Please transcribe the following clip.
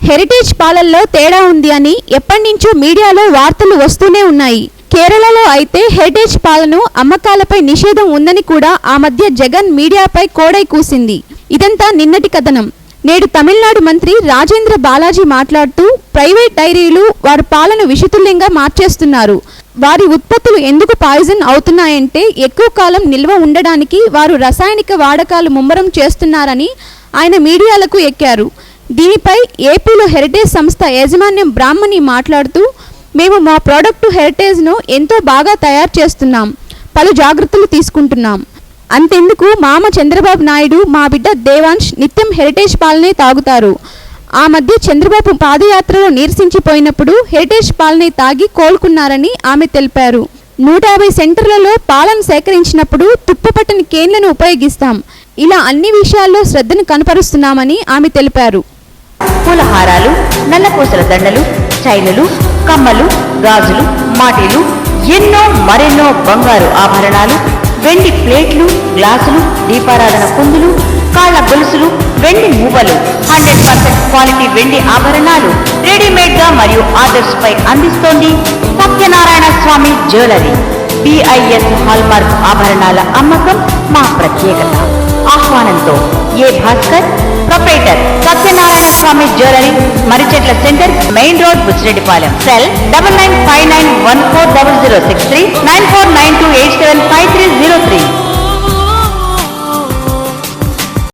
Heritage పాలల్లో తేడా ఉంది అని ఎప్పటినుంచో మీడియాలో వార్తలు వస్తూనే ఉన్నాయి. కేరళలో అయితే హెరిటేజ్ పాలను అమ్మకాలపై నిషేధం ఉందని కూడా ఆ మధ్య జగన్ మీడియాపై కోడై కూసింది. ఇదంతా నిన్నటి కథనం. నేడు తమిళనాడు మంత్రి రాజేంద్ర బాలాజీ మాట్లాడుతూ ప్రైవేట్ డైరీలు వారి పాలను విషతుల్యంగా మార్చేస్తున్నారు. వారి ఉత్పత్తులు ఎందుకు పాయిజన్ అవుతున్నాయంటే ఎక్కువ కాలం నిల్వ ఉండడానికి వారు రసాయనిక వాడకాలు ముమ్మరం చేస్తున్నారని ఆయన మీడియాలకు ఎక్కారు. దీనిపై ఏపీలో హెరిటేజ్ సంస్థ యాజమాన్యం బ్రాహ్మణి మాట్లాడుతూ మేము మా ప్రోడక్ట్ హెరిటేజ్ను ఎంతో బాగా తయారు చేస్తున్నాం, పలు జాగ్రత్తలు తీసుకుంటున్నాం. అంతెందుకు మామ చంద్రబాబు నాయుడు మా బిడ్డ దేవాంశ్ నిత్యం హెరిటేజ్ పాలనే తాగుతారు. ఆ మధ్య చంద్రబాబు పాదయాత్రలో నీరసించిపోయినప్పుడు హెరిటేజ్ పాలనే తాగి కోలుకున్నారని ఆమె తెలిపారు. 150 సెంటర్లలో పాలను సేకరించినప్పుడు తుప్పుపట్టని కేన్లను ఉపయోగిస్తాం. ఇలా అన్ని విషయాల్లో శ్రద్ధను కనపరుస్తున్నామని ఆమె తెలిపారు. పూలహారాలు, నల్లపూసల దండలు, చైనులు, కమ్మలు, గాజులు, మాటీలు, ఎన్నో మరెన్నో బంగారు ఆభరణాలు, వెండి ప్లేట్లు, గ్లాసులు, దీపారాధన కుందులు, కాళ్ల గొలుసులు, వెండి మువ్వలు, 100% క్వాలిటీ వెండి ఆభరణాలు రెడీమేడ్ గా మరియు ఆర్డర్స్ పై అందిస్తోంది Satyanarayana Swamy jewellery. BIS hallmark ఆభరణాల అమ్మకం మా ప్రత్యేకత. ఆహ్వానంతో A Bhaskar, proprietor, Satyanarayana Swamy jewellery, Marichetla centre, main road, Buchireddypalem. Cell 9959140063 9492875303.